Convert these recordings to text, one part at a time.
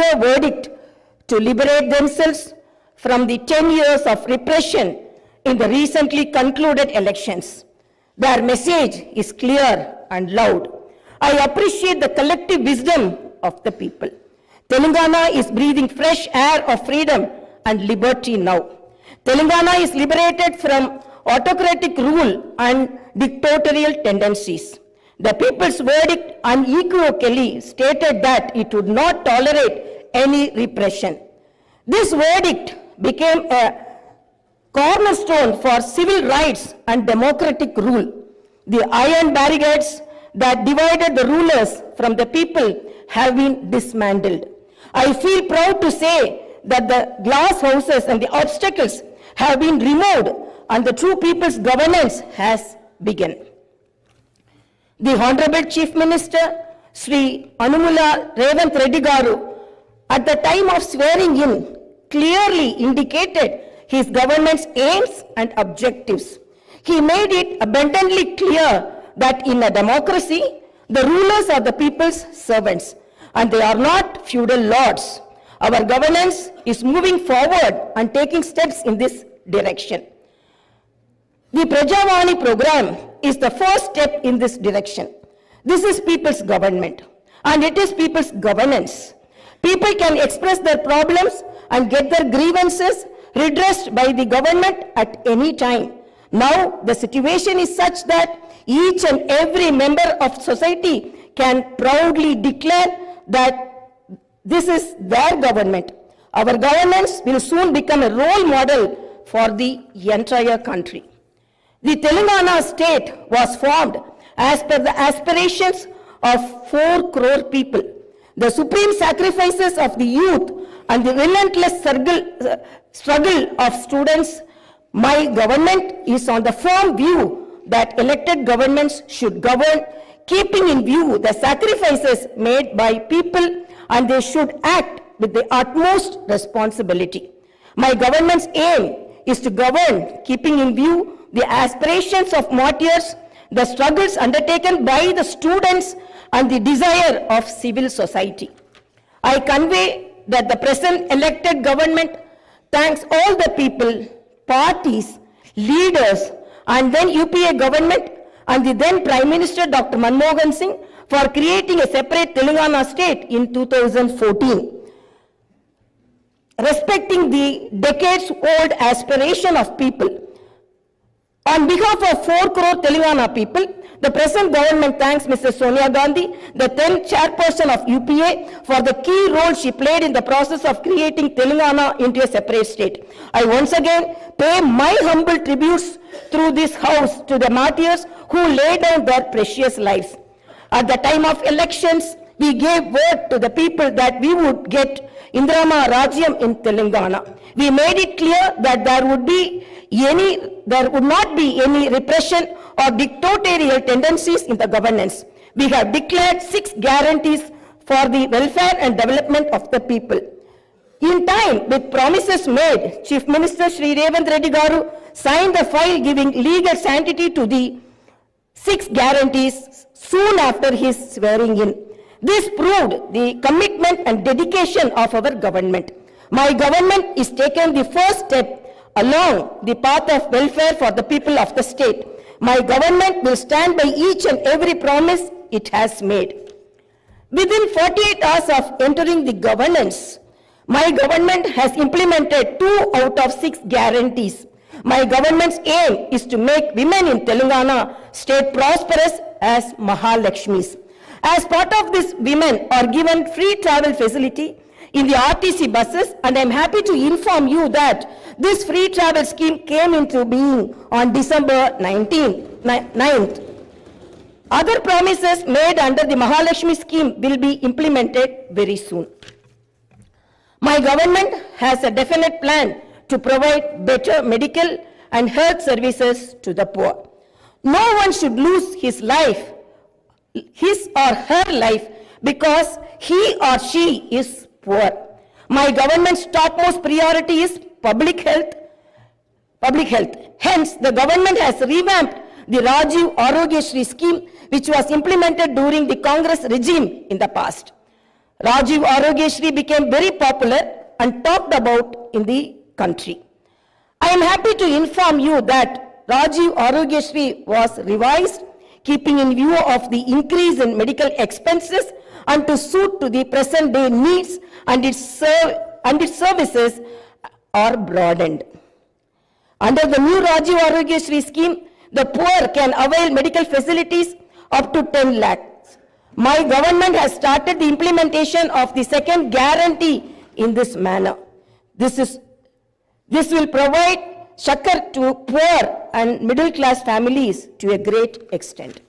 clear verdict to liberate themselves from the 10 years of repression in the recently concluded elections. Their message is clear and loud. I appreciate the collective wisdom of the people. Telangana is breathing fresh air of freedom and liberty now. Telangana is liberated from autocratic rule and dictatorial tendencies. The people's verdict unequivocally stated that it would not tolerate any repression. This verdict became a cornerstone for civil rights and democratic rule. The iron barricades that divided the rulers from the people have been dismantled. I feel proud to say that the glass houses and the obstacles have been removed and the true people's governance has begun. The Honorable Chief Minister, Sri Anumula Revanth Reddy Garu, at the time of swearing in, clearly indicated his government's aims and objectives. He made it abundantly clear that in a democracy, the rulers are the people's servants and they are not feudal lords. Our governance is moving forward and taking steps in this direction. The Prajavani program is the first step in this direction. This is people's government and it is people's governance. People can express their problems and get their grievances redressed by the government at any time. Now the situation is such that each and every member of society can proudly declare that this is their government. Our governance will soon become a role model for the entire country. The Telangana state was formed as per the aspirations of 4 crore people. The supreme sacrifices of the youth and the relentless struggle of students, my government is on the firm view that elected governments should govern, keeping in view the sacrifices made by people, and they should act with the utmost responsibility. My government's aim is to govern, keeping in view the aspirations of martyrs, the struggles undertaken by the students, and the desire of civil society. I convey that the present elected government thanks all the people, parties, leaders, and then UPA government and the then Prime Minister Dr. Manmohan Singh for creating a separate Telangana state in 2014. Respecting the decades-old aspiration of people, on behalf of 4 crore Telangana people, the present government thanks Mrs. Sonia Gandhi, the then chairperson of UPA, for the key role she played in the process of creating Telangana into a separate state. I once again pay my humble tributes through this house to the martyrs who laid down their precious lives. At the time of elections, we gave word to the people that we would get Indrama Rajyam in Telangana. We made it clear that there would not be any repression or dictatorial tendencies in the governance. We have declared 6 guarantees for the welfare and development of the people. In time, with promises made, Chief Minister Sri Revanth Reddy Garu signed the file giving legal sanctity to the 6 guarantees soon after his swearing in. This proved the commitment and dedication of our government. My government is taking the first step along the path of welfare for the people of the state. My government will stand by each and every promise it has made. Within 48 hours of entering the governance, my government has implemented 2 out of 6 guarantees. My government's aim is to make women in Telangana state prosperous as Mahalakshmis. As part of this, women are given free travel facility in the RTC buses, and I am happy to inform you that this free travel scheme came into being on December 9th. Other promises made under the Mahalakshmi scheme will be implemented very soon. My government has a definite plan to provide better medical and health services to the poor. No one should lose his or her life because he or she is poor. My government's topmost priority is public health. Hence, the government has revamped the Rajiv Arogya Shri scheme, which was implemented during the Congress regime in the past. Rajiv Arogyasri became very popular and talked about in the country. I am happy to inform you that Rajiv Arogyasri was revised, keeping in view of the increase in medical expenses and to suit to the present day needs, and its services are broadened. Under the new Rajiv Arogyasri scheme, the poor can avail medical facilities up to 10 lakhs. My government has started the implementation of the second guarantee in this manner. This will provide succor to poor and middle class families to a great extent.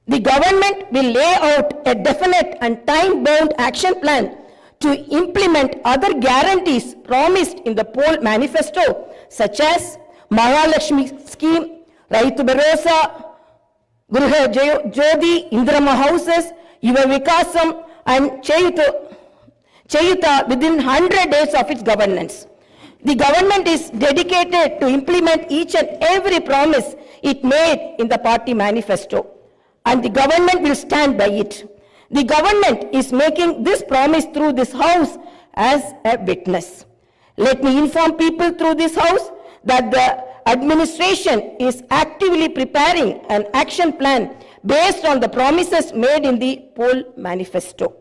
The government will lay out a definite and time-bound action plan to implement other guarantees promised in the poll manifesto, such as Mahalakshmi scheme, Raitu Bharosa, Gruha Jyoti, Indrama houses, Yuva Vikasam, and Chayuta within 100 days of its governance. The government is dedicated to implement each and every promise it made in the party manifesto, and the government will stand by it. The government is making this promise through this house as a witness. Let me inform people through this house that the administration is actively preparing an action plan based on the promises made in the poll manifesto.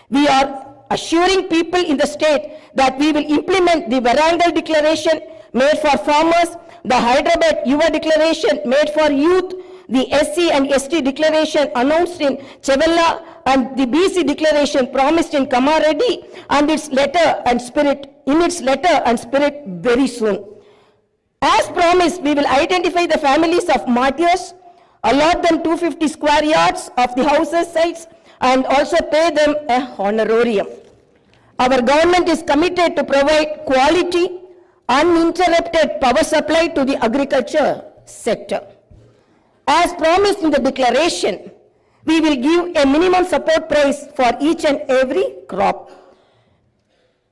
We are assuring people in the state that we will implement the Varangal declaration made for farmers, the Hyderabad Yuva declaration made for youth, the SC and ST declaration announced in Chevella, and the BC declaration promised in Kamareddy, and its letter and spirit very soon. As promised, we will identify the families of martyrs, allot them 250 square yards of the houses sites, and also pay them a honorarium. Our government is committed to provide quality, uninterrupted power supply to the agriculture sector. As promised in the declaration, we will give a minimum support price for each and every crop.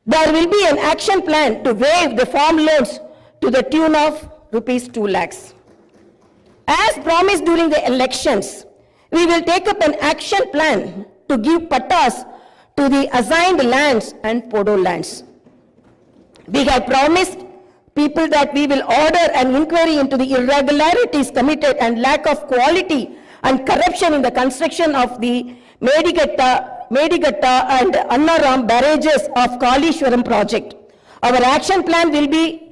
There will be an action plan to waive the farm loans to the tune of rupees 2 lakhs. As promised during the elections, we will take up an action plan to give pattas to the assigned lands and podo lands. We have promised people that we will order an inquiry into the irregularities committed and lack of quality and corruption in the construction of the Medigatta and Annaram barrages of Kalishwaram project. Our action plan will be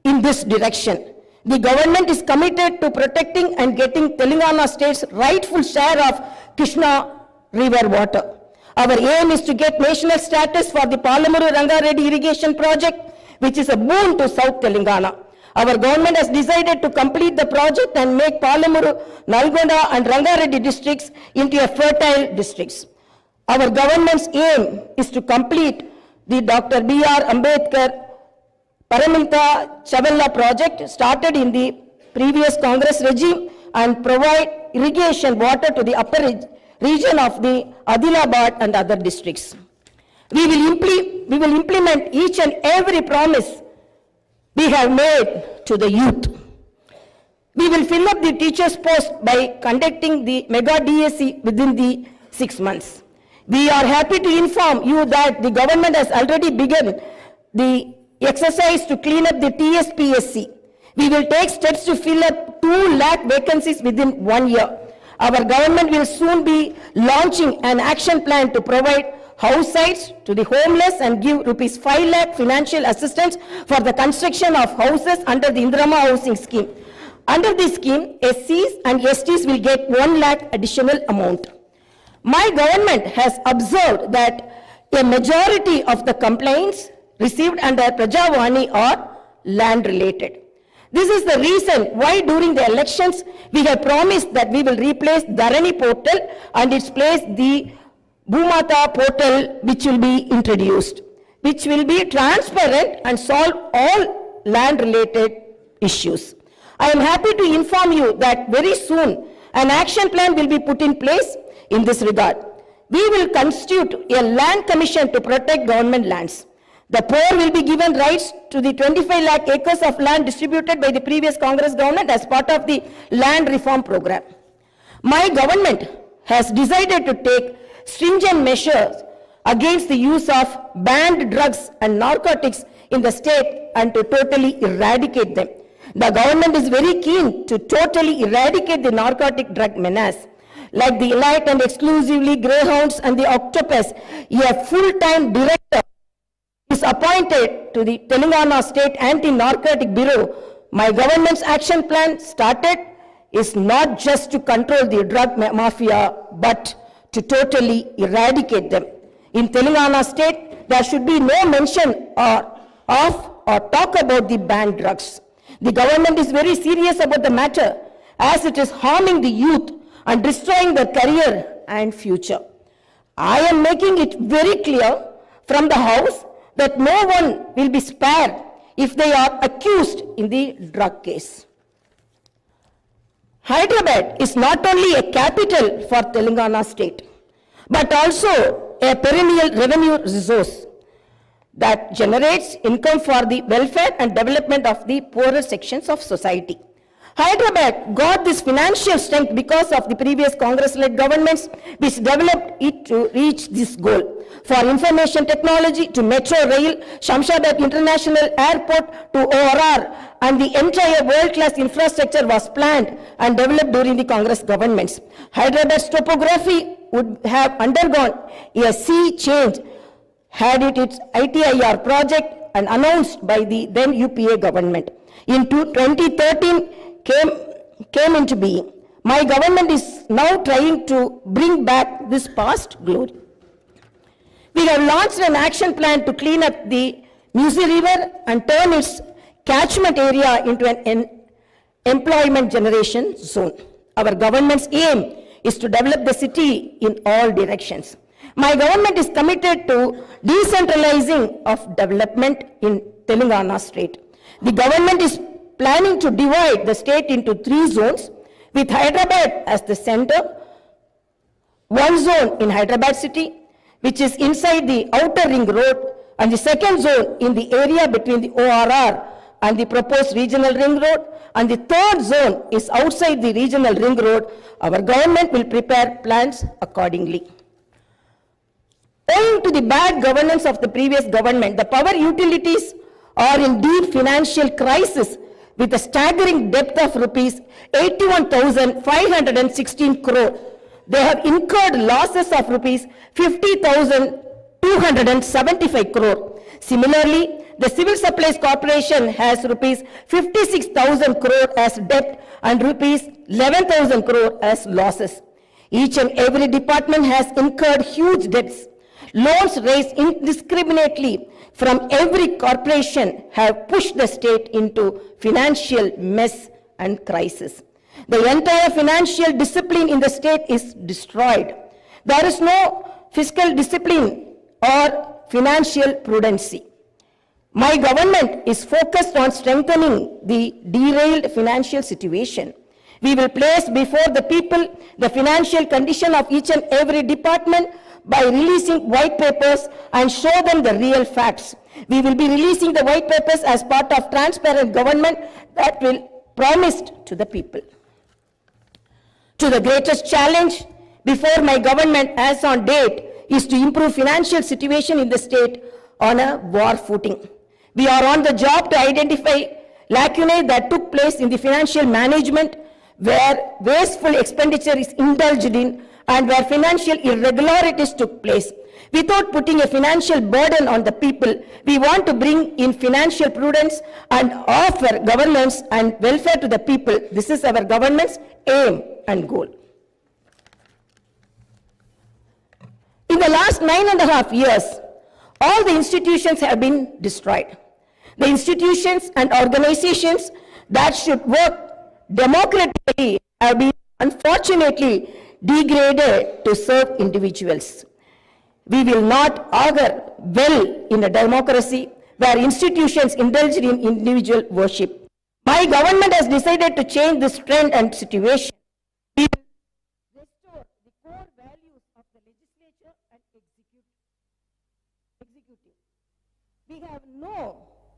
in this direction. The government is committed to protecting and getting Telangana state's rightful share of Krishna river water. Our aim is to get national status for the Palamuru Rangareddy irrigation project, which is a boon to South Telangana. Our government has decided to complete the project and make Palamuru, Nalgonda and Rangareddy districts into a fertile districts. Our government's aim is to complete the Dr. B.R. Ambedkar Paraminta Chavella project started in the previous Congress regime and provide irrigation water to the upper region of the Adilabad and other districts. We will implement each and every promise we have made to the youth. We will fill up the teachers' post by conducting the mega DSC within the 6 months. We are happy to inform you that the government has already begun the exercise to clean up the TSPSC. We will take steps to fill up 2 lakh vacancies within 1 year. Our government will soon be launching an action plan to provide house sites to the homeless and give rupees 5 lakh financial assistance for the construction of houses under the Indrama housing scheme. Under this scheme, SCs and STs will get 1 lakh additional amount. My government has observed that a majority of the complaints received under Prajavani are land related. This is the reason why during the elections we have promised that we will replace Dharani portal and its place the Bhumata portal, which will be introduced, which will be transparent and solve all land related issues. I am happy to inform you that very soon an action plan will be put in place in this regard. We will constitute a land commission to protect government lands. The poor will be given rights to the 25 lakh acres of land distributed by the previous Congress government as part of the land reform program. My government has decided to take stringent measures against the use of banned drugs and narcotics in the state and to totally eradicate them. The government is very keen to totally eradicate the narcotic drug menace. Like the elite and exclusively greyhounds and the octopus, a full-time director is appointed to the Telangana State Anti-Narcotic Bureau. My government's action plan started is not just to control the drug mafia, but to totally eradicate them. In Telangana State, there should be no mention of or talk about the banned drugs. The government is very serious about the matter as it is harming the youth and destroying their career and future. I am making it very clear from the House that no one will be spared if they are accused in the drug case. Hyderabad is not only a capital for Telangana state, but also a perennial revenue resource that generates income for the welfare and development of the poorer sections of society. Hyderabad got this financial strength because of the previous Congress-led governments which developed it to reach this goal. For information technology to Metro Rail, Shamshabad International Airport to ORR, and the entire world-class infrastructure was planned and developed during the Congress governments. Hyderabad's topography would have undergone a sea change had it its ITIR project and announced by the then UPA government. In 2013 came into being. My government is now trying to bring back this past glory. We have launched an action plan to clean up the Musi River and turn its catchment area into an employment generation zone. Our government's aim is to develop the city in all directions. My government is committed to decentralizing of development in Telangana state. The government is planning to divide the state into 3 zones with Hyderabad as the center. One zone in Hyderabad city, which is inside the outer ring road, and the second zone in the area between the ORR and the proposed regional ring road, and the third zone is outside the regional ring road. Our government will prepare plans accordingly. Owing to the bad governance of the previous government, the power utilities are in deep financial crisis with a staggering debt of rupees 81,516 crore. They have incurred losses of rupees 50,275 crore. Similarly, the Civil Supplies Corporation has rupees 56,000 crore as debt and rupees 11,000 crore as losses. Each and every department has incurred huge debts. Loans raised indiscriminately from every corporation have pushed the state into financial mess and crisis. The entire financial discipline in the state is destroyed. There is no fiscal discipline or financial prudency. My government is focused on strengthening the derailed financial situation. We will place before the people the financial condition of each and every department by releasing white papers and show them the real facts. We will be releasing the white papers as part of transparent government that will promised to the people. To the greatest challenge before my government as on date is to improve financial situation in the state on a war footing. We are on the job to identify lacunae that took place in the financial management where wasteful expenditure is indulged in and where financial irregularities took place. Without putting a financial burden on the people, we want to bring in financial prudence and offer governance and welfare to the people. This is our government's aim and goal. In the last 9.5 years, all the institutions have been destroyed. The institutions and organizations that should work democratically have been unfortunately degraded to serve individuals. We will not augur well in a democracy where institutions indulge in individual worship. My government has decided to change this trend and situation. We will restore the core values of the legislature and executive. We have no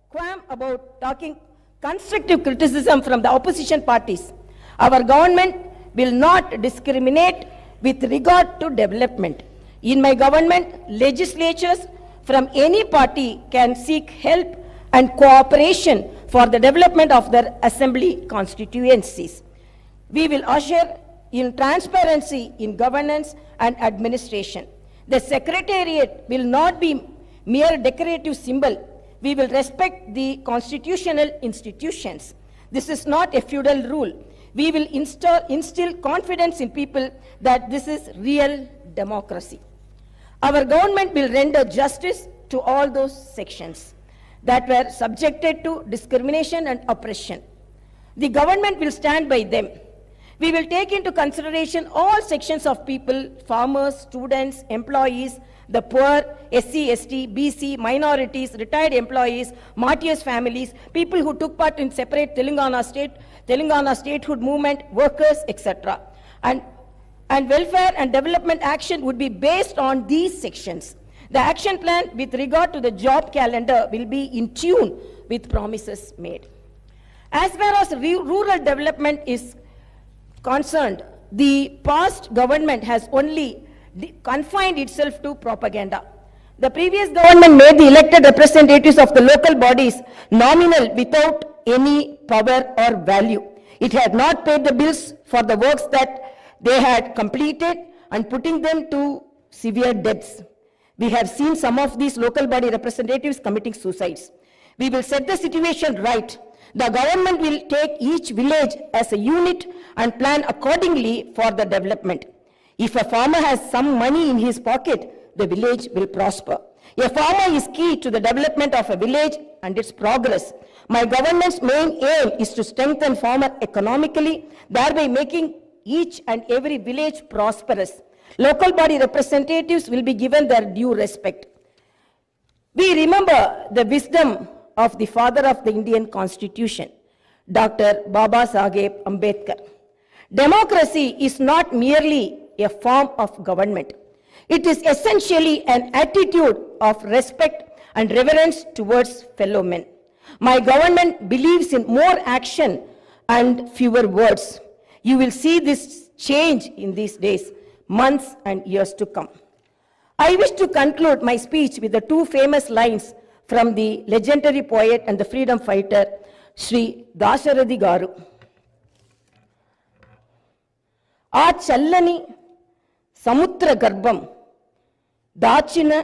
qualm about talking constructive criticism from the opposition parties. Our government will not discriminate with regard to development. In my government, legislatures from any party can seek help and cooperation for the development of their assembly constituencies. We will usher in transparency in governance and administration. The secretariat will not be mere decorative symbol. We will respect the constitutional institutions. This is not a feudal rule. We will instill confidence in people that this is real democracy. Our government will render justice to all those sections that were subjected to discrimination and oppression. The government will stand by them. We will take into consideration all sections of people, farmers, students, employees, the poor, SC, ST, BC, minorities, retired employees, martyrs' families, people who took part in separate Telangana statehood movement, workers, etc. And welfare and development action would be based on these sections. The action plan with regard to the job calendar will be in tune with promises made. As far as rural development is concerned, the past government has only confined itself to propaganda. The previous government made the elected representatives of the local bodies nominal without any power or value. It had not paid the bills for the works that they had completed and putting them to severe debts. We have seen some of these local body representatives committing suicides. We will set the situation right. The government will take each village as a unit and plan accordingly for the development. If a farmer has some money in his pocket, the village will prosper. A farmer is key to the development of a village and its progress. My government's main aim is to strengthen farmer economically, thereby making each and every village prosperous. Local body representatives will be given their due respect. We remember the wisdom of the father of the Indian Constitution, Dr. Baba Saheb Ambedkar. Democracy is not merely a form of government. It is essentially an attitude of respect and reverence towards fellow men. My government believes in more action and fewer words. You will see this change in these days, months and years to come. I wish to conclude my speech with the two famous lines from the legendary poet and the freedom fighter, Sri Dasharathy Garu. Aa challani samutra garbam dachina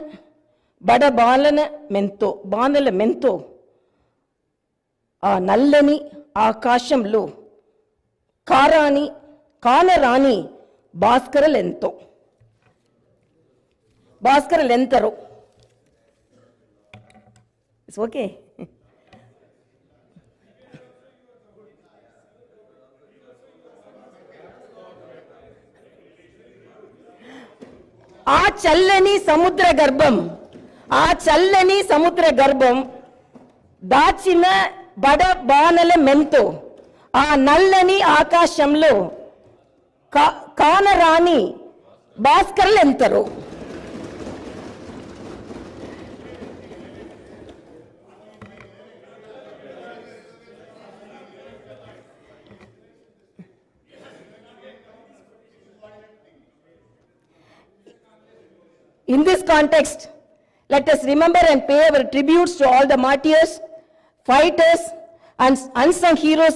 bada balana mento aa nallani aakashamlo Kanarani Bhaskara Lentaro. It's okay. Aa challani samudra garbam dachina bada banala mento aa nallani aakashamlo Kanarani Bhaskara Lentaro. In this context, let us remember and pay our tributes to all the martyrs, fighters, and unsung heroes